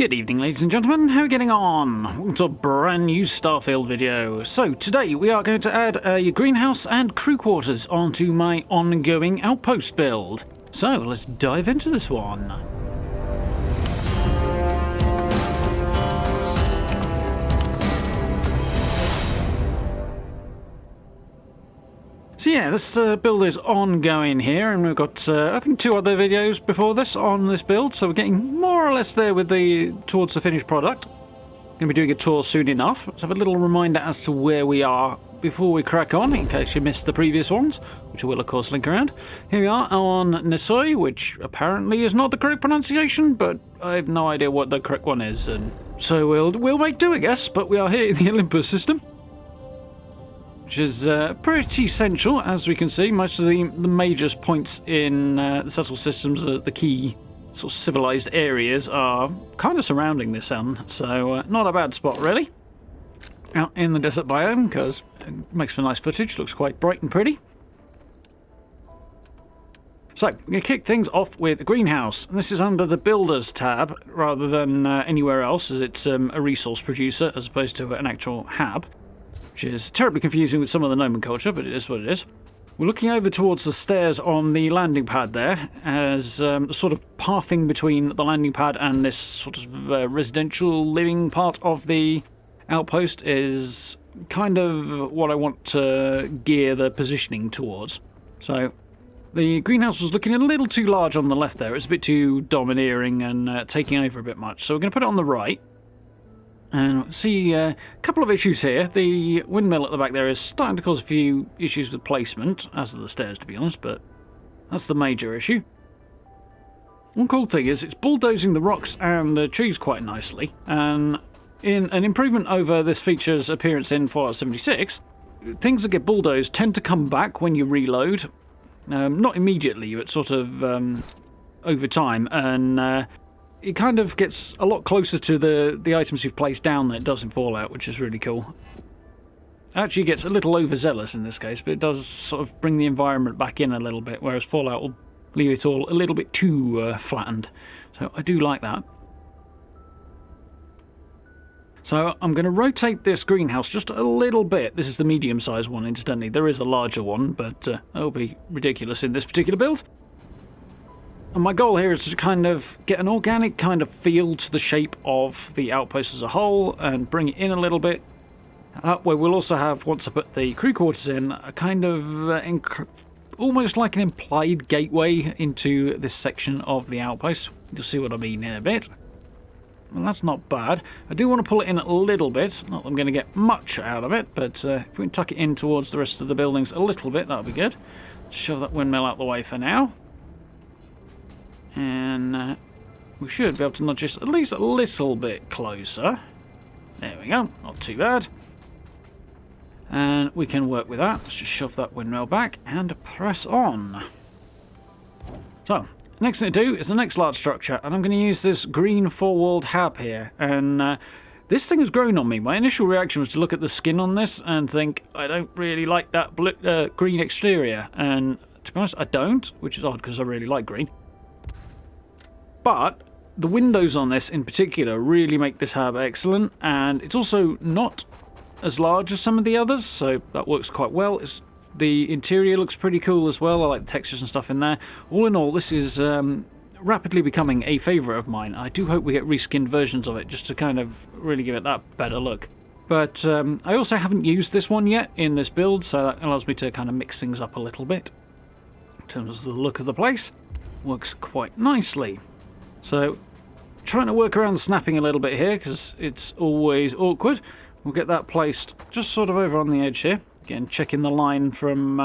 Good evening, ladies and gentlemen, how are we getting on? Welcome to a brand new Starfield video. So today we are going to add a greenhouse and crew quarters onto my ongoing Outpost build. So let's dive into this one. So yeah, this build is ongoing here, and we've got, I think, 2 other videos before this on this build, so we're getting more or less there with towards the finished product. Going to be doing a tour soon enough. Let's have a little reminder as to where we are before we crack on, in case you missed the previous ones, which I will, of course, link around. Here we are on Nesoi, which apparently is not the correct pronunciation, but I have no idea what the correct one is, and so we'll make do, I guess, but we are here in the Olympus system, which is pretty central, as we can see. Most of the major points in the settled systems, the key sort of civilized areas, are kind of surrounding this sun, so not a bad spot, really. Out in the desert biome, because it makes for nice footage, looks quite bright and pretty. So, I'm going to kick things off with a greenhouse, and this is under the Builders tab, rather than anywhere else, as it's a resource producer, as opposed to an actual hab, which is terribly confusing with some of the nomenclature, but it is what it is. We're looking over towards the stairs on the landing pad there, as a sort of pathing between the landing pad and this sort of residential living part of the outpost is kind of what I want to gear the positioning towards. So the greenhouse was looking a little too large on the left there. It's a bit too domineering and taking over a bit much, so we're going to put it on the right. And see a couple of issues here. The windmill at the back there is starting to cause a few issues with placement, as are the stairs, to be honest, but that's the major issue. One cool thing is it's bulldozing the rocks and the trees quite nicely, and in an improvement over this feature's appearance in Fallout 76, things that get bulldozed tend to come back when you reload. Not immediately, but sort of over time, and it kind of gets a lot closer to the items you've placed down than it does in Fallout, which is really cool. It actually gets a little overzealous in this case, but it does sort of bring the environment back in a little bit, whereas Fallout will leave it all a little bit too flattened. So I do like that. So I'm going to rotate this greenhouse just a little bit. This is the medium-sized one, incidentally. There is a larger one, but it'll be ridiculous in this particular build. And my goal here is to kind of get an organic kind of feel to the shape of the outpost as a whole and bring it in a little bit. That way we'll also have, once I put the crew quarters in, a kind of almost like an implied gateway into this section of the outpost. You'll see what I mean in a bit. Well, that's not bad. I do want to pull it in a little bit. Not that I'm going to get much out of it, but if we can tuck it in towards the rest of the buildings a little bit, that'll be good. Shove that windmill out the way for now. And we should be able to nudge this at least a little bit closer. There we go, not too bad. And we can work with that. Let's just shove that windmill back and press on. So, next thing to do is the next large structure, and I'm going to use this green 4-walled hab here. And this thing has grown on me. My initial reaction was to look at the skin on this and think, I don't really like that green exterior. And to be honest, I don't, which is odd because I really like green. But the windows on this in particular really make this hab excellent, and it's also not as large as some of the others, so that works quite well. The interior looks pretty cool as well. I like the textures and stuff in there. All in all, this is rapidly becoming a favourite of mine. I do hope we get reskinned versions of it just to kind of really give it that better look. But I also haven't used this one yet in this build, so that allows me to kind of mix things up a little bit. In terms of the look of the place, works quite nicely. So, trying to work around the snapping a little bit here, because it's always awkward. We'll get that placed just sort of over on the edge here. Again, checking the line from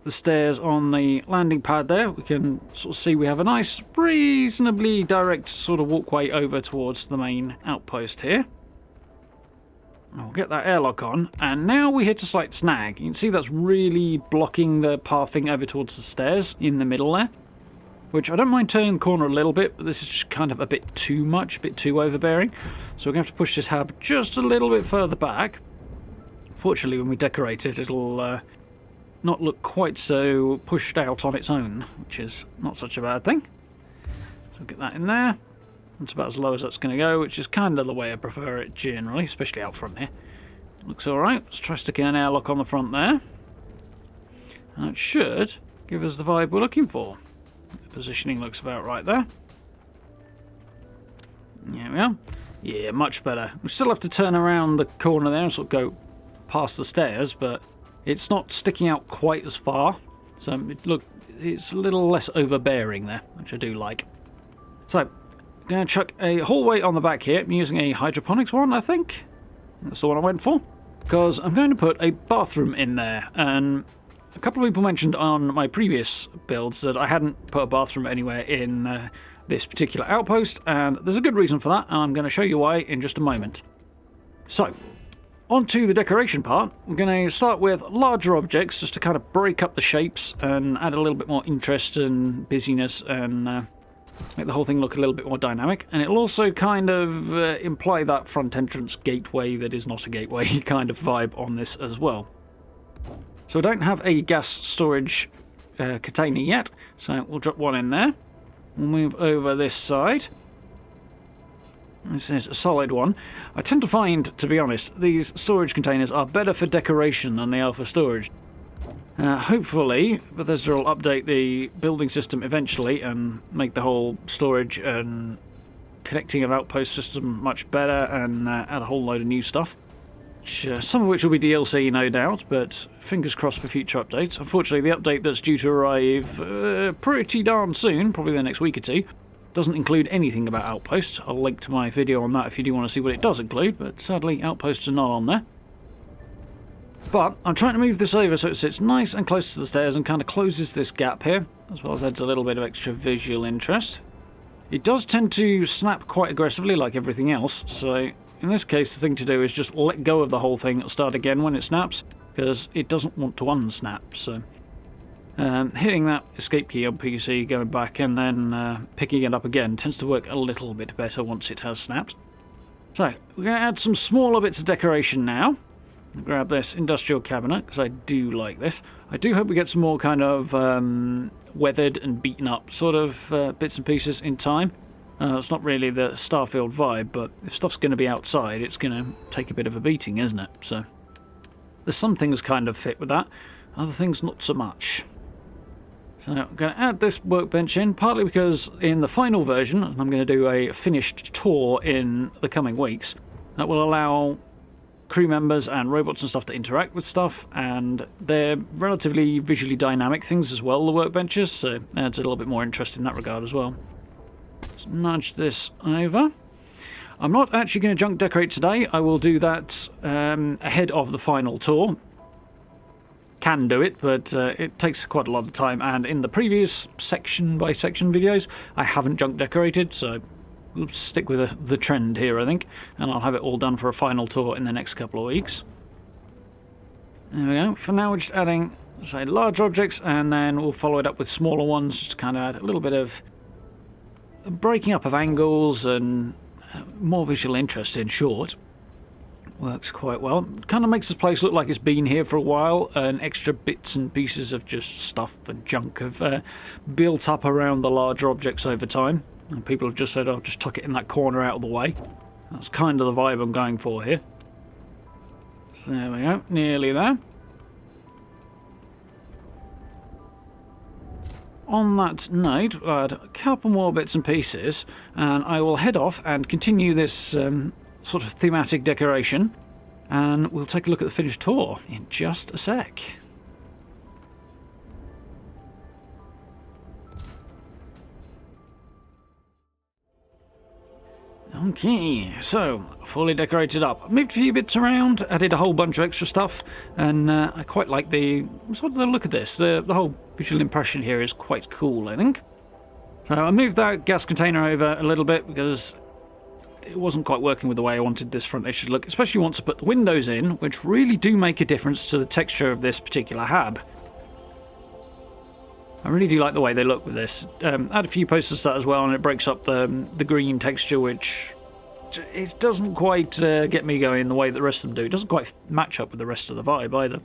the stairs on the landing pad there. We can sort of see we have a nice, reasonably direct sort of walkway over towards the main outpost here. We'll get that airlock on, and now we hit a slight snag. You can see that's really blocking the pathing over towards the stairs in the middle there. Which I don't mind turning the corner a little bit, but this is just kind of a bit too much, a bit too overbearing. So we're going to have to push this hab just a little bit further back. Fortunately, when we decorate it, it'll not look quite so pushed out on its own, which is not such a bad thing. So get that in there. That's about as low as that's going to go, which is kind of the way I prefer it generally, especially out front here. Looks alright. Let's try sticking an airlock on the front there. And it should give us the vibe we're looking for. The positioning looks about right there. There we are. Yeah, much better. We still have to turn around the corner there and sort of go past the stairs, but it's not sticking out quite as far. So it's a little less overbearing there, which I do like. So, I'm going to chuck a hallway on the back here. I'm using a hydroponics one, I think. That's the one I went for. Because I'm going to put a bathroom in there. And a couple of people mentioned on my previous builds that I hadn't put a bathroom anywhere in this particular outpost. And there's a good reason for that, and I'm going to show you why in just a moment. So, on to the decoration part. I'm going to start with larger objects just to kind of break up the shapes and add a little bit more interest and busyness and make the whole thing look a little bit more dynamic. And it'll also kind of imply that front entrance gateway that is not a gateway kind of vibe on this as well. So I don't have a gas storage container yet, so we'll drop one in there. We'll move over this side. This is a solid one. I tend to find, to be honest, these storage containers are better for decoration than they are for storage. Hopefully, Bethesda will update the building system eventually and make the whole storage and connecting of Outpost system much better and add a whole load of new stuff. Some of which will be DLC, no doubt, but fingers crossed for future updates. Unfortunately, the update that's due to arrive pretty darn soon, probably the next week or two, doesn't include anything about Outposts. I'll link to my video on that if you do want to see what it does include, but sadly Outposts are not on there. But I'm trying to move this over so it sits nice and close to the stairs and kind of closes this gap here, as well as adds a little bit of extra visual interest. It does tend to snap quite aggressively like everything else, so in this case the thing to do is just let go of the whole thing and start again when it snaps, because it doesn't want to unsnap. So hitting that escape key on PC, going back and then picking it up again tends to work a little bit better once it has snapped. So we're going to add some smaller bits of decoration now. Grab this industrial cabinet, because I do like this. I do hope we get some more kind of weathered and beaten up sort of bits and pieces in time. It's not really the Starfield vibe, but if stuff's going to be outside, it's going to take a bit of a beating, isn't it? So there's some things kind of fit with that, other things not so much. So I'm going to add this workbench in, partly because in the final version, and I'm going to do a finished tour in the coming weeks, that will allow crew members and robots and stuff to interact with stuff, and they're relatively visually dynamic things as well, the workbenches, so it adds a little bit more interest in that regard as well. Let's nudge this over. I'm not actually going to junk decorate today. I will do that ahead of the final tour. Can do it, but it takes quite a lot of time, and in the previous section by section videos I haven't junk decorated, so we'll stick with the trend here, I think, and I'll have it all done for a final tour in the next couple of weeks. There we go. For now we're just adding, say, large objects, and then we'll follow it up with smaller ones, just to kind of add a little bit of breaking up of angles and more visual interest, in short. Works quite well. Kind of makes this place look like it's been here for a while, and extra bits and pieces of just stuff and junk have built up around the larger objects over time. And people have just said, "Oh, just tuck it in that corner out of the way." That's kind of the vibe I'm going for here. So there we go, nearly there. On that note, I'll add a couple more bits and pieces, and I will head off and continue this sort of thematic decoration, and we'll take a look at the finished tour in just a sec. Okay, so fully decorated up. Moved a few bits around, added a whole bunch of extra stuff, and I quite like the sort of the look of this. The whole visual impression here is quite cool, I think. So I moved that gas container over a little bit because it wasn't quite working with the way I wanted this front edge to look, especially once I put the windows in, which really do make a difference to the texture of this particular hab. I really do like the way they look with this. Add a few posters to that as well, and it breaks up the green texture, which it doesn't quite get me going the way that the rest of them do. It doesn't quite match up with the rest of the vibe either.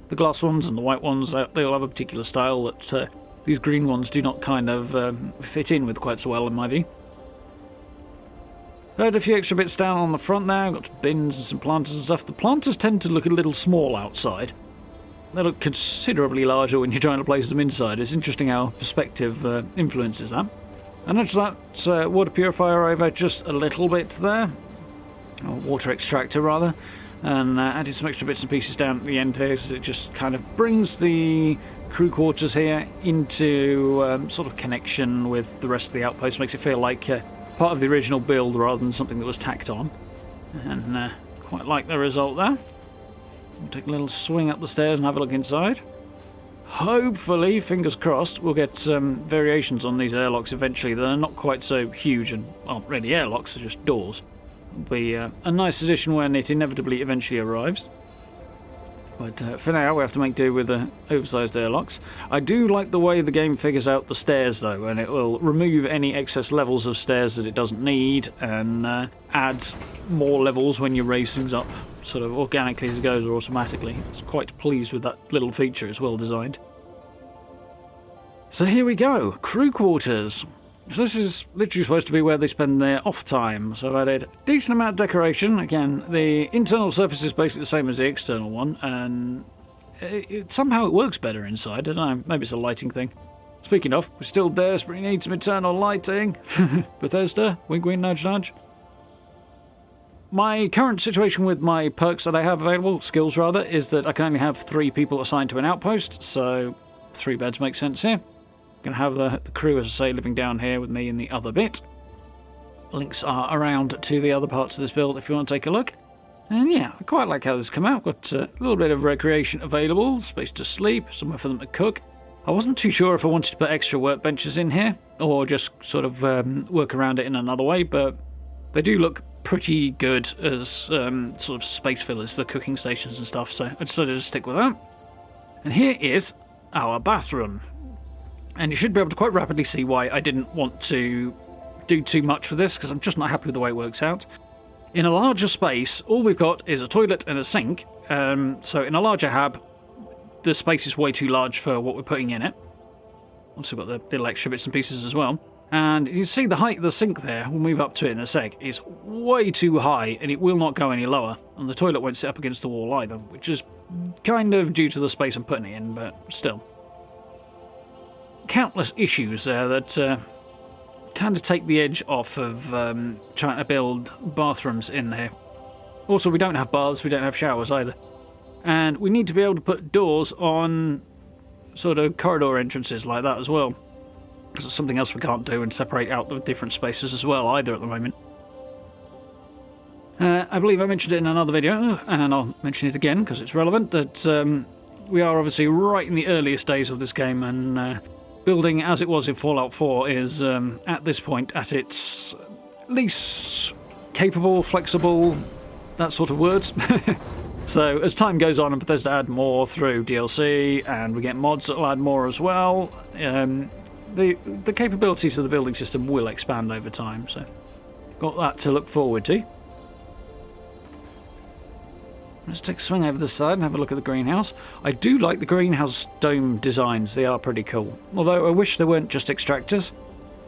The glass ones and the white ones, they all have a particular style that these green ones do not kind of fit in with quite so well, in my view. So I had a few extra bits down on the front there. I've got bins and some planters and stuff. The planters tend to look a little small outside. They look considerably larger when you're trying to place them inside. It's interesting how perspective influences that. I noticed that water purifier over just a little bit there. Or water extractor, rather. And added some extra bits and pieces down at the end here, so it just kind of brings the crew quarters here into sort of connection with the rest of the outpost. Makes it feel like part of the original build rather than something that was tacked on. And quite like the result there. We'll take a little swing up the stairs and have a look inside. Hopefully, fingers crossed, we'll get some variations on these airlocks eventually that are not quite so huge and aren't really airlocks, they're just doors. It'll be a nice addition when it inevitably eventually arrives. But for now, we have to make do with the oversized airlocks. I do like the way the game figures out the stairs, though, and it will remove any excess levels of stairs that it doesn't need and add more levels when you raise things up, sort of organically as it goes or automatically. I was quite pleased with that little feature. It's well designed. So here we go, crew quarters. So this is literally supposed to be where they spend their off time. So I've added a decent amount of decoration. Again, the internal surface is basically the same as the external one, and somehow it works better inside. I don't know, maybe it's a lighting thing. Speaking of, we still desperately need some internal lighting. Bethesda, wink wink, nudge nudge. My current situation with my perks that I have available, skills rather, is that I can only have 3 people assigned to an outpost, so 3 beds make sense here. Going to have the crew, as I say, living down here with me in the other bit. Links are around to the other parts of this build if you want to take a look. And yeah, I quite like how this come out. Got a little bit of recreation available, space to sleep, somewhere for them to cook. I wasn't too sure if I wanted to put extra workbenches in here or just sort of work around it in another way, but they do look pretty good as sort of space fillers, the cooking stations and stuff, so I decided to stick with that. And here is our bathroom. And you should be able to quite rapidly see why I didn't want to do too much with this, because I'm just not happy with the way it works out. In a larger space, all we've got is a toilet and a sink. So in a larger hab, the space is way too large for what we're putting in it. Also got the little extra bits and pieces as well. And you can see the height of the sink there, we'll move up to it in a sec, is way too high and it will not go any lower. And the toilet won't sit up against the wall either, which is kind of due to the space I'm putting it in, but still. Countless issues there that kind of take the edge off of trying to build bathrooms in here. Also, we don't have baths, we don't have showers either. And we need to be able to put doors on sort of corridor entrances like that as well. Because it's something else we can't do, and separate out the different spaces as well either at the moment. I believe I mentioned it in another video, and I'll mention it again because it's relevant, that we are obviously right in the earliest days of this game, and building as it was in Fallout 4 is, at this point, at its least capable, flexible, that sort of words. So as time goes on and Bethesda add more through DLC, and we get mods that will add more as well, the capabilities of the building system will expand over time, so got that to look forward to. Let's take a swing over the side and have a look at the greenhouse. I do like the greenhouse dome designs, they are pretty cool. Although I wish they weren't just extractors.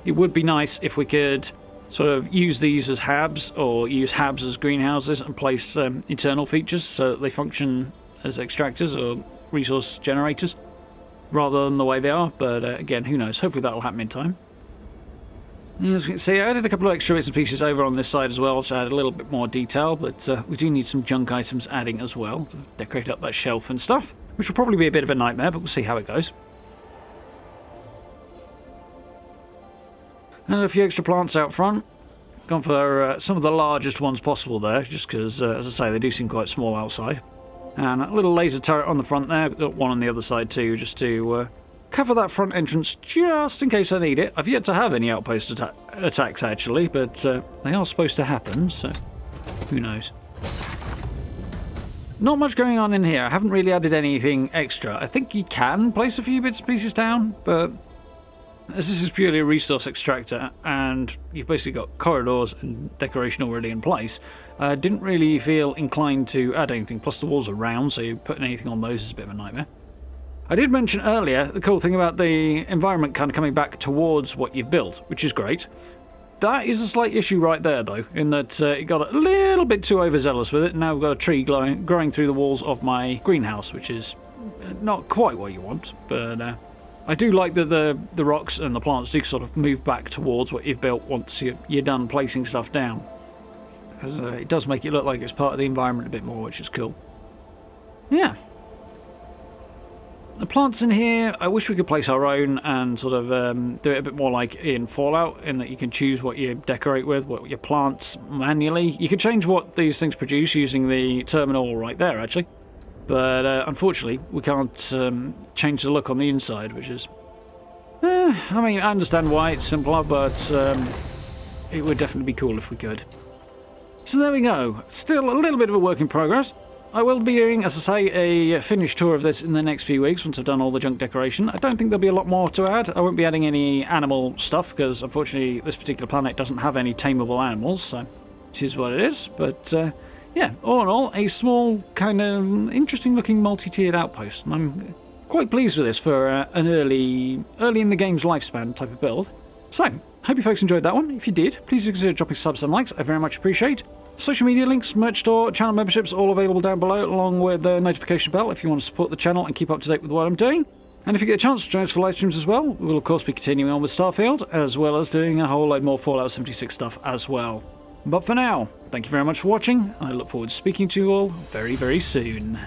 It would be nice if we could sort of use these as habs, or use habs as greenhouses and place internal features so that they function as extractors or resource generators, rather than the way they are, but again, who knows, hopefully that'll happen in time. As you can see, I added a couple of extra bits and pieces over on this side as well, to add a little bit more detail, but we do need some junk items adding as well, to decorate up that shelf and stuff, which will probably be a bit of a nightmare, but we'll see how it goes. And a few extra plants out front. Gone for some of the largest ones possible there, just because, as I say, they do seem quite small outside. And a little laser turret on the front there, got one on the other side too, just to cover that front entrance just in case I need it. I've yet to have any outpost attacks actually, but they are supposed to happen, so who knows. Not much going on in here. I haven't really added anything extra. I think you can place a few bits and pieces down, but as this is purely a resource extractor and you've basically got corridors and decoration already in place, I didn't really feel inclined to add anything. Plus the walls are round, so putting anything on those is a bit of a nightmare. I did mention earlier the cool thing about the environment kind of coming back towards what you've built, which is great. That is a slight issue right there, though, in that it got a little bit too overzealous with it. Now we've got a tree growing through the walls of my greenhouse, which is not quite what you want, but I do like that the rocks and the plants do sort of move back towards what you've built once you're done placing stuff down. Because it does make it look like it's part of the environment a bit more, which is cool. Yeah. The plants in here, I wish we could place our own and sort of do it a bit more like in Fallout, in that you can choose what you decorate with, what your plants manually. You could change what these things produce using the terminal right there, actually. But unfortunately, we can't change the look on the inside, which is... I mean, I understand why it's simpler, but it would definitely be cool if we could. So there we go. Still a little bit of a work in progress. I will be doing, as I say, a finished tour of this in the next few weeks once I've done all the junk decoration. I don't think there'll be a lot more to add. I won't be adding any animal stuff because, unfortunately, this particular planet doesn't have any tameable animals, so it is what it is. But, yeah, all in all, a small, kind of interesting-looking multi-tiered outpost. And I'm quite pleased with this for an early in the game's lifespan type of build. So, hope you folks enjoyed that one. If you did, please consider dropping subs and likes. I very much appreciate. Social media links, merch store, channel memberships, all available down below, along with the notification bell if you want to support the channel and keep up to date with what I'm doing. And if you get a chance to join us for live streams as well, we'll of course be continuing on with Starfield, as well as doing a whole load more Fallout 76 stuff as well. But for now, thank you very much for watching, and I look forward to speaking to you all very, very soon.